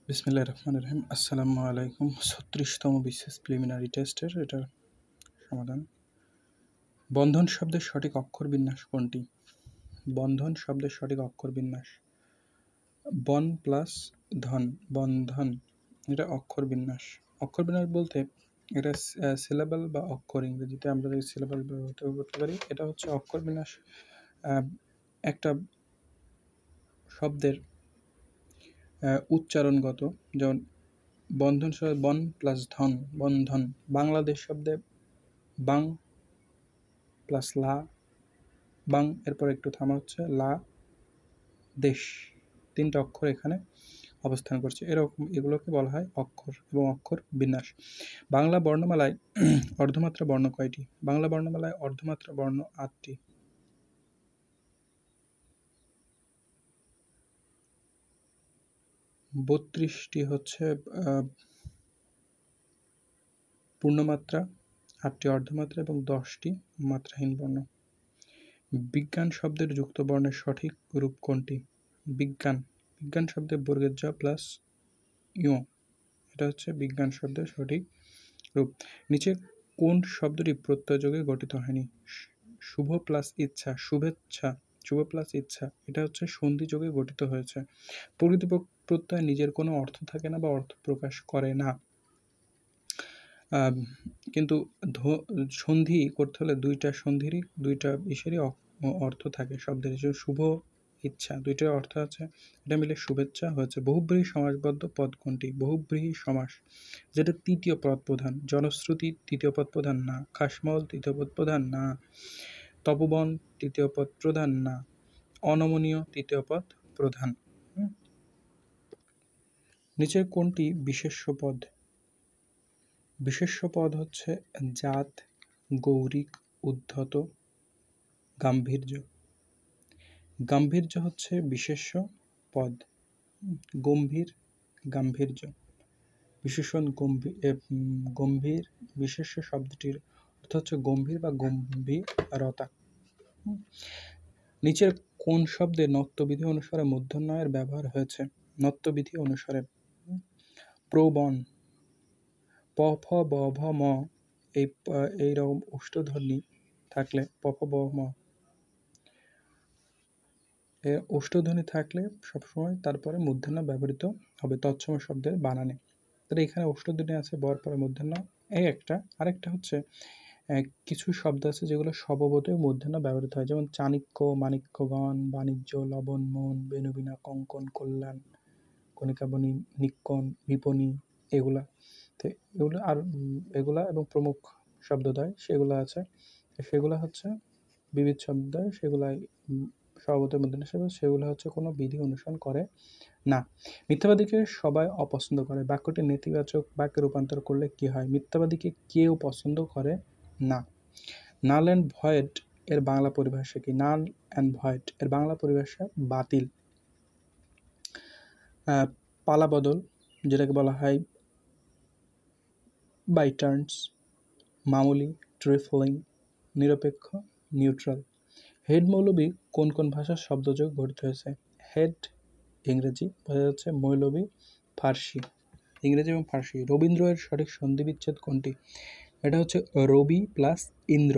বিসমিল্লাহির রহমানির রহিম। আসসালামু আলাইকুম। ৩৬তম বিসিএস প্রিলিমিনারি টেস্টের এটার সমাধান। বন্ধন শব্দের সঠিক অক্ষর বিন্যাস কোনটি? বন্ধন শব্দের সঠিক অক্ষর বিন্যাস বন প্লাস ধন, বন্ধন। এটা অক্ষর বিন্যাস। অক্ষর বিন্যাস বলতে এটা সিলেবল বা অক্ষর, ইংরেজিতে আমরা যদি সিলেবল ব্যবহার করতে পারি। এটা হচ্ছে অক্ষর বিন্যাস। একটা শব্দের উচ্চারণগত, যেমন বন্ধন শব্দে বন প্লাস ধন, বন্ধন। বাংলাদেশ শব্দে বাং প্লাস লা, বাং এরপর একটু থামা হচ্ছে লা, দেশ। তিনটা অক্ষর এখানে অবস্থান করছে, এরকম এগুলোকে বলা হয় অক্ষর এবং অক্ষর বিন্যাস। বাংলা বর্ণমালায় অর্ধমাত্রা বর্ণ কয়টি? বাংলা বর্ণমালায় অর্ধমাত্রা বর্ণ ৮টি। বত্রিশটি হচ্ছে পূর্ণমাত্রা, ৮টি অর্ধমাত্রা এবং 10টি মাত্রাহীন বর্ণ। বিজ্ঞান শব্দের যুক্ত বর্ণের সঠিক রূপ কোনটি? বিজ্ঞান, বিজ্ঞান শব্দের বর্গের জ প্লাস ইউ, এটা হচ্ছে বিজ্ঞান শব্দের সঠিক রূপ। নিচে কোন শব্দটি প্রত্যয়যোগে গঠিত হয়নি? শুভ প্লাস ইচ্ছা, শুভেচ্ছা, শুভ প্লাস ইচ্ছা, এটা হচ্ছে সন্ধিযোগে গঠিত হয়েছে। প্রকৃতি প্রত্যয় নিজের কোনো অর্থ থাকে না বা অর্থ প্রকাশ করে না, কিন্তু সন্ধি করতে হলে দুইটা সন্ধিরই দুইটা বিষয়েরই অর্থ থাকে শব্দের। শুভ ইচ্ছা দুইটার অর্থ আছে, এটা মিলে শুভেচ্ছা হয়েছে। বহুব্রীহি সমাসবদ্ধ পদ কোনটি? বহুব্রীহি সমাস যেটা তৃতীয় পদ প্রধান। জনশ্রুতি তৃতীয় পদ প্রধান না, খাসমল তৃতীয় পদ প্রধান না, তপবন তৃতীয় পদ প্রধান না, অনমনীয় তৃতীয় পদ প্রধান। নিচের কোনটি বিশেষ্য পদ? বিশেষ্য পদ হচ্ছে জাত, গৌরিক, উদ্ধত, গাম্ভীর্য। গাম্ভীর্য হচ্ছে বিশেষ্য পদ। গম্ভীর, গাম্ভীর্য, বিশেষণ গম্ভীর। বিশেষ্য শব্দটির অর্থ হচ্ছে গম্ভীর বা গম্ভীরতা। নিচের কোন শব্দে নত্যবিধি অনুসারে মূর্ধন্যয়ের ব্যবহার হয়েছে? নত্যবিধি অনুসারে প্রবণ, প ফ ব ভ ম, এইরকম ওষ্ঠধ্বনি থাকলে প ফ ব ম, ওষ্ঠধ্বনি থাকলে সবসময় তারপরে মূর্ধন্য ব্যবহৃত হবে তৎসম শব্দের বানানে। তাহলে এখানে ওষ্ঠধ্বনি আছে, বর পরে মূর্ধন্য, এই একটা। আরেকটা হচ্ছে কিছু শব্দ আছে যেগুলো স্বভাবতই মূর্ধন্য ব্যবহৃত হয়, যেমন চাণক্য, মাণিক্যগণ, বাণিজ্য, লবণ, মন, বেনুবিনা, কঙ্কন, কল্যাণ, কণিকাবনী, নিক্কণ, বিপণী, এগুলা। তো এগুলো আর এগুলা এবং প্রমুখ শব্দদ্বয় সেগুলো আছে, সেগুলো হচ্ছে বিবিধ শব্দদ্বয়, সেগুলাই স্বভাবতই মূর্ধন্য হিসেবে, সেগুলো হচ্ছে কোনো বিধি অনুসরণ করে না। মিথ্যাবাদীকে সবাই অপছন্দ করে, বাক্যটি নেতিবাচক বাক্যে রূপান্তর করলে কি হয়? মিথ্যাবাদীকে কেউ পছন্দ করে না। নাল অ্যান্ড ভয়েড এর বাংলা পরিভাষা কি? নাল অ্যান্ড ভয়েড এর বাংলা পরিভাষা বাতিল। পালাবদল যেটাকে বলা হয় বাই টার্নস, মামুলি, ট্রিফলিং, নিরপেক্ষ, নিউট্রাল। হেড মৌলবী কোন কোন ভাষার শব্দযোগ গঠিত হয়েছে? হেড ইংরেজি, বোঝা যাচ্ছে, মৌলবী ফার্সি, ইংরেজি এবং ফার্সি। রবীন্দ্র এর সঠিক সন্ধি বিচ্ছেদ কোনটি? এটা হচ্ছে রবি প্লাস ইন্দ্র,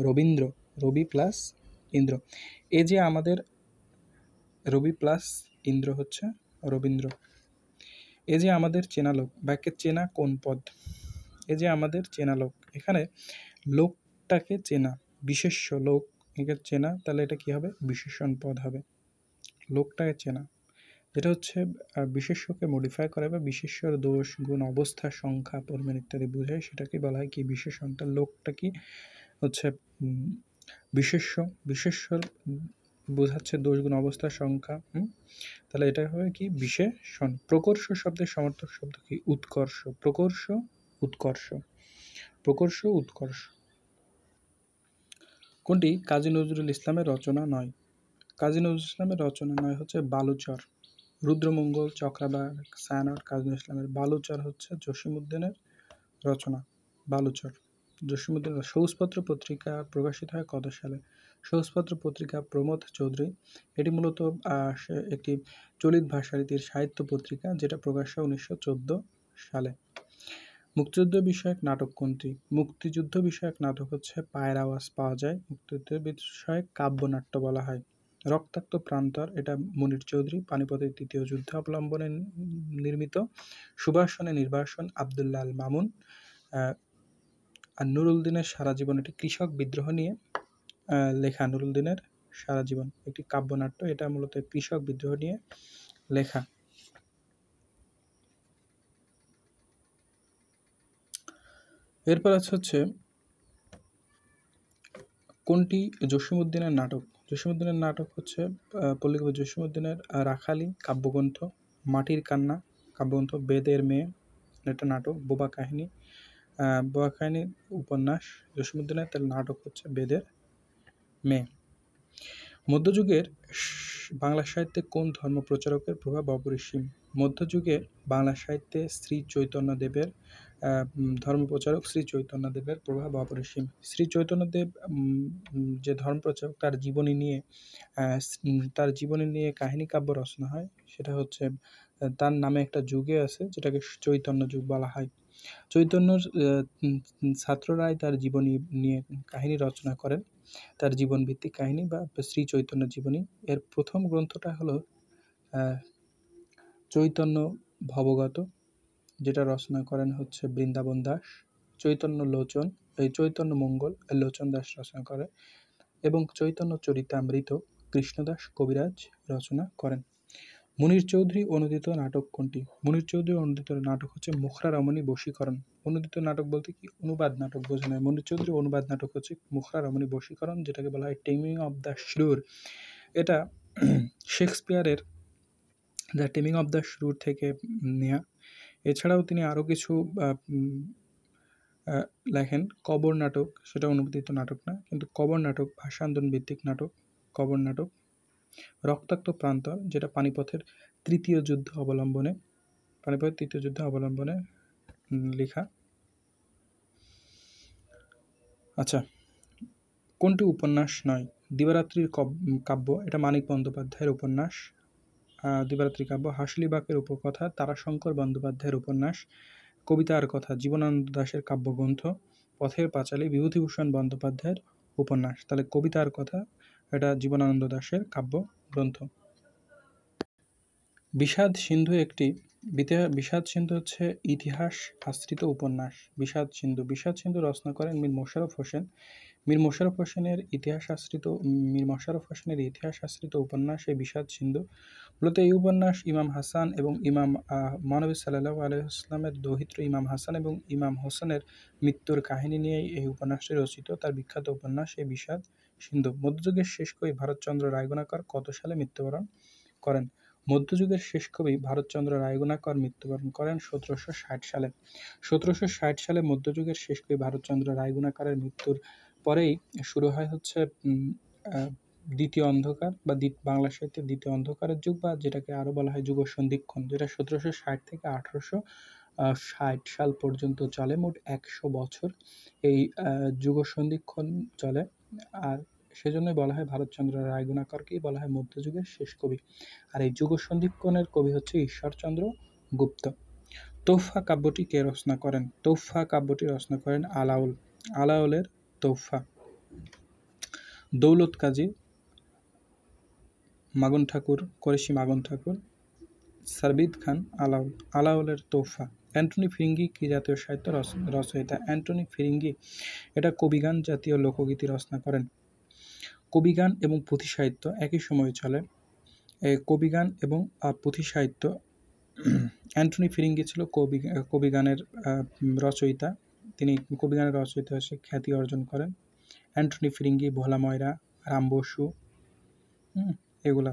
রবীন্দ্র, রবি প্লাস ইন্দ্র। এই যে আমাদের রবি প্লাস ইন্দ্র হচ্ছে রবীন্দ্র। এই যে আমাদের চেনা লোক, বাক্যে চেনা কোন পদ? এই যে আমাদের চেনা লোক, এখানে লোকটাকে চেনা, বিশেষ্য লোক একে চেনা, তাহলে এটা কি হবে? বিশেষণ পদ হবে। লোকটাকে চেনা যেটা হচ্ছে বিশেষ্যকে মডিফাই করে বা বিশেষ্যর দোষ, গুণ, অবস্থা, সংখ্যা, পরিমাণ ইত্যাদি বোঝায়, সেটাকে বলা হয় কি? বিশেষণটা। লোকটা কি হচ্ছে বিশেষ্য, বিশেষ্যর বোঝাচ্ছে দোষ, গুণ, অবস্থা, সংখ্যা। তাহলে এটা হবে কি? বিশেষণ। প্রকর্ষ শব্দের সমার্থক শব্দ কি? উৎকর্ষ, প্রকর্ষ, উৎকর্ষ, প্রকর্ষ, উৎকর্ষ। কোনটি কাজী নজরুল ইসলামের রচনা নয়? কাজী নজরুল ইসলামের রচনা নয় হচ্ছে বালুচর। রুদ্রমঙ্গল, চক্রাবাগ, ছায়ানট কাজী নজরুল ইসলামের। বালুচর হচ্ছে জসীমউদ্দীনের রচনা। বালুচর, জসীমউদ্দীন। সবুজপত্র পত্রিকা প্রকাশিত হয় কত সালে? সহজপাত্র পত্রিকা প্রমথ চৌধুরী, এটি মূলত একটি চলিত ভাষারীতির সাহিত্য পত্রিকা যেটা প্রকাশ্য 1914 সালে। মুক্তিযুদ্ধ বিষয়ক নাটক কোনটি? মুক্তিযুদ্ধ বিষয়ক নাটক হচ্ছে পায়ের আওয়াজ পাওয়া যায়, মুক্তিযুদ্ধ বিষয়ক কাব্যনাট্য বলা হয়। রক্তাক্ত প্রান্তর, এটা মনির চৌধুরী, পানিপথের তৃতীয় যুদ্ধ অবলম্বনে নির্মিত। সুভাষণে নির্বাসন, আব্দুল্লাহ আল মামুন। আর নুরুল দিনের সারা জীবন, এটি কৃষক বিদ্রোহ নিয়ে লেখা। নুরুল দিনের সারা জীবন একটি কাব্যনাট্য, এটা মূলত কৃষক বিদ্রোহ নিয়ে লেখা। এরপর হচ্ছে কোনটি জসীমউদ্দিনের নাটক? জসীমউদ্দিনের নাটক হচ্ছে পল্লীকবি জসীমউদ্দিনের রাখালি কাব্যগ্রন্থ, মাটির কান্না কাব্যগ্রন্থ, বেদের মেয়ে, এটা নাটক, বোবা কাহিনী উপন্যাস। জসীমউদ্দিনের তার নাটক হচ্ছে বেদের মেয়ে। মধ্যযুগের বাংলা সাহিত্যে কোন ধর্ম প্রচারকের প্রভাব অপরিসীম? মধ্যযুগে বাংলা সাহিত্যে শ্রী চৈতন্যদেবের ধর্মপ্রচারক শ্রী চৈতন্যদেবের প্রভাব অপরিসীম। শ্রী চৈতন্যদেব যে ধর্মপ্রচারক, তার জীবনী নিয়ে কাহিনী কাব্য রচনা হয়, সেটা হচ্ছে তার নামে একটা যুগে আছে যেটাকে চৈতন্য যুগ বলা হয়। চৈতন্যর ছাত্ররাই তার জীবনী নিয়ে কাহিনী রচনা করেন, তার জীবন ভিত্তিক কাহিনী বা শ্রী চৈতন্য জীবনী। এর প্রথম গ্রন্থটা হলো চৈতন্য ভবগত, যেটা রচনা করেন হচ্ছে বৃন্দাবন দাস। চৈতন্য লোচন, এই চৈতন্য মঙ্গল লোচন দাস রচনা করে, এবং চৈতন্য চরিতামৃত কৃষ্ণদাস কবিরাজ রচনা করেন। মুনির চৌধুরী অনুদিত নাটক কোনটি? মুনির চৌধুরী অনুদিত নাটক হচ্ছে মুখরা রমণী বশীকরণ। অনুদিত নাটক বলতে কি অনুবাদ নাটক বোঝানো। মুনির চৌধুরী অনুবাদ নাটক হচ্ছে মুখরা রমণী বশীকরণ, যেটাকে বলা হয় টেমিং অফ দ্য শ্রুর। এটা শেক্সপিয়ারের দ্য টেমিং অফ দ্য শ্রুর থেকে নেয়া। এছাড়াও তিনি আরও কিছু লেখেন। কবর নাটক, সেটা অনুবাদিত নাটক না, কিন্তু কবর নাটক ভাষা আন্দোলন ভিত্তিক নাটক, কবর নাটক। রক্তাক্ত প্রান্তর, যেটা পানিপথের তৃতীয় যুদ্ধ অবলম্বনে লেখা। আচ্ছা, কোনটি উপন্যাস নয়? দিবারাত্রির কাব্য, এটা মানিক বন্দ্যোপাধ্যায়ের উপন্যাস। দিবারাত্রি কাব্য। হাসলিবাকের উপকথা তারাশঙ্কর বন্দ্যোপাধ্যায়ের উপন্যাস। কবিতার কথা জীবনানন্দ দাশের কাব্যগ্রন্থ। পথের পাঁচালী বিভূতিভূষণ বন্দ্যোপাধ্যায়ের উপন্যাস। তাহলে কবিতার কথা, এটা জীবনানন্দ দাশের কাব্যগ্রন্থ। বিষাদ সিন্ধু হচ্ছে ইতিহাস আশ্রিত উপন্যাস। বিষাদ সিন্ধু রচনা করেন মীর মোশাররফ হোসেন। মীর মোশাররফ হোসেনের ইতিহাস আশ্রিত উপন্যাস এই বিষাদ সিন্ধু। মূলত এই উপন্যাস ইমাম হাসান এবং মহানবী সাল্লাল্লাহু আলাইহি ওয়াসাল্লামের দৌহিত্র ইমাম হাসান এবং ইমাম হোসেনের মৃত্যুর কাহিনী নিয়েই এই উপন্যাসটি রচিত। তার বিখ্যাত উপন্যাস এই বিষাদ সিন্ধু। মধ্যযুগের শেষ কবি ভারতচন্দ্র রায়গুণাকর কত সালে মৃত্যুবরণ করেন? মধ্যযুগের শেষ কবি ভারতচন্দ্র রায়গুণাকর মৃত্যুবরণ করেন 1760 সালে। 1760 সালে মধ্যযুগের শেষ কবি ভারতচন্দ্র রায়গুণাকরের মৃত্যুর পরেই শুরু হয় হচ্ছে দ্বিতীয় অন্ধকার বা বাংলা সাহিত্যের দ্বিতীয় অন্ধকারের যুগ, বা যেটাকে আরো বলা হয় যুগ সন্ধিক্ষণ, যেটা 1760 থেকে 1860 সাল পর্যন্ত চলে। মোট 100 বছর এই যুগ সন্ধিক্ষণ চলে। আর সেজন্যই বলা হয় ভারতচন্দ্র রায়গুণাকরকেই বলা হয় মধ্যযুগের শেষ কবি। আর এই যুগ সন্ধিক্ষণের কবি হচ্ছে ঈশ্বরচন্দ্র গুপ্ত। তোহফা কাব্যটি কে রচনা করেন? তোহফা কাব্যটি রচনা করেন আলাউল। আলাউলের তোহফা। দৌলত কাজী, কোরেশি মাগন ঠাকুর, সারবিদ খান আলাউল। আলাউলের তোহফা। অ্যান্টনি ফিরিঙ্গি কি জাতীয় সাহিত্য রচয়িতা? অ্যান্টনি ফিরিঙ্গি এটা কবিগান জাতীয় লোকগীতি রচনা করেন। কবিগান এবং পুঁথি সাহিত্য একই সময়ে চলে। কবিগান এবং পুঁথি সাহিত্য। অ্যান্টনি ফিরিঙ্গি ছিল কবিগানের রচয়িতা। তিনি কবিগানের রচয়িতা হিসেবে খ্যাতি অর্জন করেন। অ্যান্টনি ফিরিঙ্গি, ভোলা ময়রা, রাম বসু, এগুলা,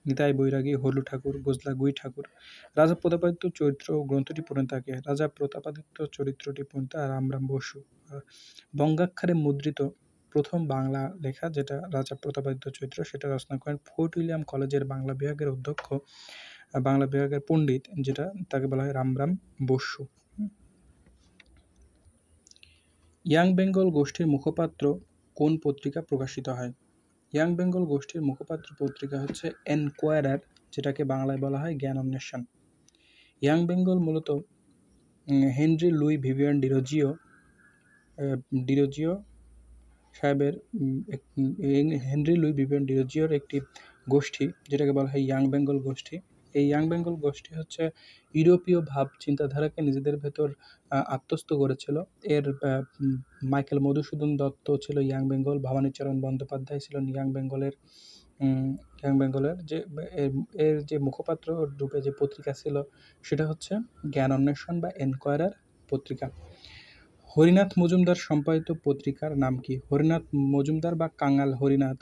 নিতাই বৈরাগী, হলু ঠাকুর, গোজলা গুই ঠাকুর। রাজা প্রতাপাদিত্য চরিত্র গ্রন্থটি প্রণেতাকে? রাজা প্রতাপাদিত্য চরিত্রটি প্রণেতা রামরাম বসু। বঙ্গাক্ষরে মুদ্রিত প্রথম বাংলা লেখা যেটা রাজা প্রতাপাদিত্য চরিত্র, সেটা রচনা করেন ফোর্ট উইলিয়াম কলেজের বাংলা বিভাগের অধ্যক্ষ, বাংলা বিভাগের পণ্ডিত, যেটা তাকে বলা হয় রামরাম বসু। ইয়াং বেঙ্গল গোষ্ঠীর মুখপাত্র কোন পত্রিকা প্রকাশিত হয়? ইয়াং বেঙ্গল গোষ্ঠীর মুখপাত্র পত্রিকা হচ্ছে এনকোয়ারার, যেটাকে বাংলায় বলা হয় জ্ঞান অন্বেষণ। ইয়াং বেঙ্গল মূলত হেনরি লুই ভিভিয়ান ডিরোজিও সাহেবের হেনরি লুই ভিভিয়ান ডিরোজিওর একটি গোষ্ঠী, যেটাকে বলা হয় ইয়াং বেঙ্গল গোষ্ঠী। এই ইয়াং বেঙ্গল গোষ্ঠী হচ্ছে ইউরোপীয় ভাব চিন্তাধারাকে নিজেদের ভেতর আত্মস্থ করেছিল। এর মাইকেল মধুসূদন দত্ত ছিল ইয়াং বেঙ্গল, ভবানীচরণ বন্দ্যোপাধ্যায় ছিলেন ইয়াং বেঙ্গলের এর যে মুখপাত্র রূপে যে পত্রিকা ছিল সেটা হচ্ছে জ্ঞান অন্বেষণ বা এনকোয়ারার পত্রিকা। হরিনাথ মজুমদার সম্পাদিত পত্রিকার নাম কি? হরিনাথ মজুমদার বা কাঙাল হরিনাথ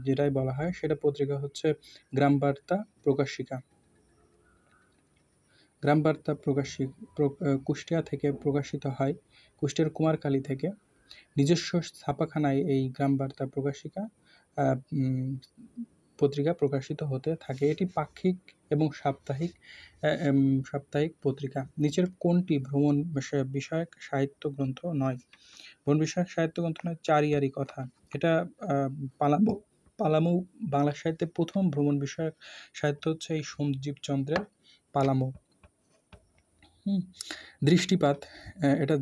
যেটাই বলা হয়, সেটা পত্রিকা হচ্ছে গ্রাম বার্তা প্রকাশিকা। গ্রাম বার্তা কুষ্টিয়া থেকে প্রকাশিত হয়, কুষ্টিয়ার কুমারখালী থেকে। নিজস্ব ছাপাখানায় এই গ্রাম বার্তা প্রকাশিকা পত্রিকা প্রকাশিত হতে থাকে। এটি পাক্ষিক এবং সাপ্তাহিক পত্রিকা। নিচের কোনটি ভ্রমণ বিষয়ক সাহিত্য গ্রন্থ নয়? ভ্রমণ বিষয়ক সাহিত্য গ্রন্থ নয় চারিয়ারি কথা। এটা পালামৌ বাংলা সাহিত্যে প্রথম ভ্রমণ বিষয়ক সাহিত্য হচ্ছে এই সঞ্জীব চন্দ্রের পালামৌ। দৃষ্টিপাত, এটা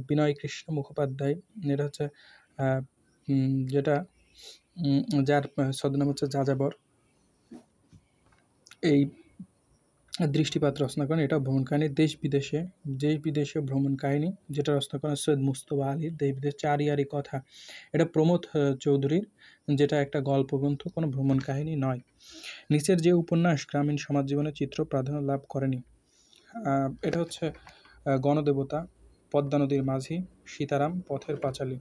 বিনয় কৃষ্ণ মুখোপাধ্যায়, এটা হচ্ছে যেটা যার ছদ্মনাম হচ্ছে যাযাবর, এই দৃষ্টিপাত রচনা করেন। এটা ভ্রমণ কাহিনী। দেশ বিদেশে ভ্রমণ কাহিনী, যেটা রচনা করেন সৈয়দ মুস্তফা আলীর। দেশ বিদেশ চারিয়ারি কথা, এটা প্রমোদ চৌধুরীর, যেটা একটা গল্প গ্রন্থ, কোনো ভ্রমণ কাহিনী নয়। নিচের যে উপন্যাস গ্রামীণ সমাজ জীবনের চিত্র প্রাধান্য লাভ করেনি? এটা হচ্ছে গণদেবতা, পদ্মা নদীর মাঝি, সীতারাম, পথের পাঁচালী।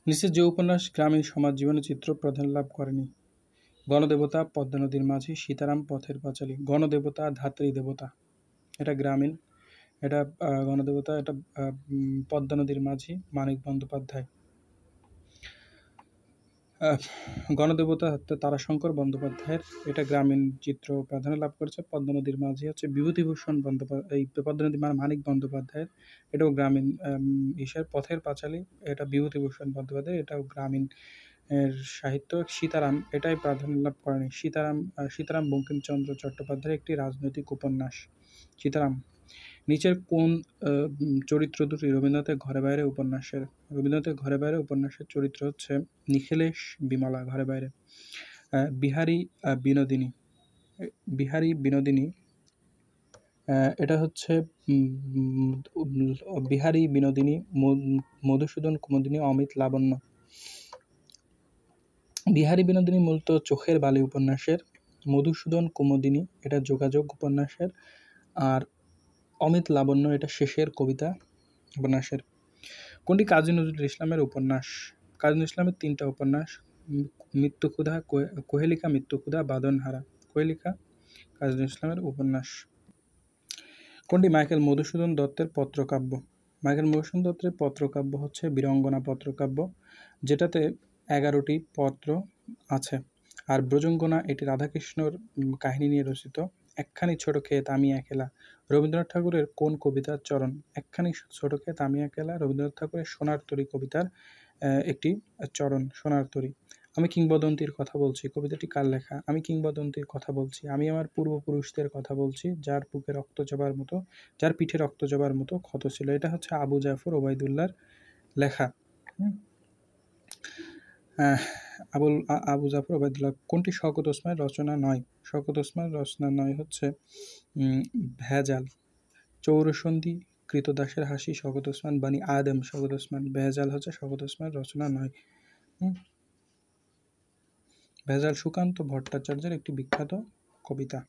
নিচের যে উপন্যাস গ্রামীণ সমাজ জীবনের চিত্র প্রাধান্য লাভ করেনি? গণদেবতা, পদ্মা নদীর মাঝি, সীতারাম, পথের পাঁচালী। গণদেবতা ধাত্রী দেবতা, এটা গ্রামীণ। এটা গণদেবতা, এটা পদ্মা নদীর মাঝি, মানিক বন্দ্যোপাধ্যায়। গণদেবতা তারাশঙ্কর বন্দ্যোপাধ্যায়ের, এটা গ্রামীণ চিত্র প্রাধান্য লাভ করেছে। পদ্মা নদীর মাঝি হচ্ছে বিভূতিভূষণ বন্দ্যোপাধ্যায়, এই পদ্মা নদী মানিক বন্দ্যোপাধ্যায়ের, এটাও গ্রামীণ পথের পাঁচালী, এটা বিভূতিভূষণ বন্দ্যোপাধ্যায়, এটাও গ্রামীণ এর সাহিত্য। সীতারাম, এটাই প্রাধান্য লাভ করেনি। সীতারাম বঙ্কিমচন্দ্র চট্টোপাধ্যায়ের একটি রাজনৈতিক উপন্যাস। সীতারাম। নিচের কোন চরিত্র দুটি রবীন্দ্রনাথের ঘরে বাইরে উপন্যাসের? রবীন্দ্রনাথের ঘরে বাইরে উপন্যাসের চরিত্র হচ্ছে নিখিলেশ, বিমলা। ঘরে বাইরে বিহারী বিনোদিনী, এটা হচ্ছে বিহারী বিনোদিনী, মধুসূদন কুমুদিনী, অমিত লাবণ্য। বিহারী বিনোদিনী মূলত চোখের বালি উপন্যাসের, মধুসূদন কুমুদিনী এটা যোগাযোগ উপন্যাসের, আর অমিত লাবণ্য এটা শেষের কবিতা উপন্যাসের। কোনটি কাজী নজরুল ইসলামের উপন্যাস? কাজী নজরুল ইসলামের 3টা উপন্যাস, মৃত্যুক্ষুধা, কোহেলিকা মৃত্যুক্ষুধা, বাঁধনহারা। কোহেলিকা কাজী নজরুল ইসলামের উপন্যাস। কোনটি মাইকেল মধুসূদন দত্তের পত্রকাব্য? মাইকেল মধুসূদন দত্তের পত্রকাব্য হচ্ছে বীরঙ্গনা পত্রকাব্য, যেটাতে 11টি পত্র আছে। আর ব্রজঙ্গনা এটি রাধাকৃষ্ণর কাহিনী নিয়ে রচিত। একখানি ছোট ক্ষেত আমি একলা, রবীন্দ্রনাথ ঠাকুরের কোন কবিতার চরণ? একখানি ছোট ক্ষেত আমি একলা রবীন্দ্রনাথ ঠাকুরের সোনার তরী কবিতার একটি চরণ, সোনার তরী। আমি কিংবদন্তির কথা বলছি, কবিতাটি কার লেখা? আমি কিংবদন্তির কথা বলছি, আমি আমার পূর্বপুরুষদের কথা বলছি, যার পিঠে রক্ত জবার মতো ক্ষত ছিল। এটা হচ্ছে আবু জাফর ওবায়দুল্লাহর লেখা। আবু জাফর ওবায়দুল্লাহ। কোনটি শওকত ওসমানের রচনা নয়? শওকত ওসমানের রচনা নয় হচ্ছে ভেজাল। চৌরসন্ধি, কৃতদাসের হাসি শওকত ওসমান, বানি আদম শওকত ওসমান। ভেজাল হচ্ছে শওকত ওসমানের রচনা নয়। ভেজাল সুকান্ত ভট্টাচার্যের একটি বিখ্যাত কবিতা।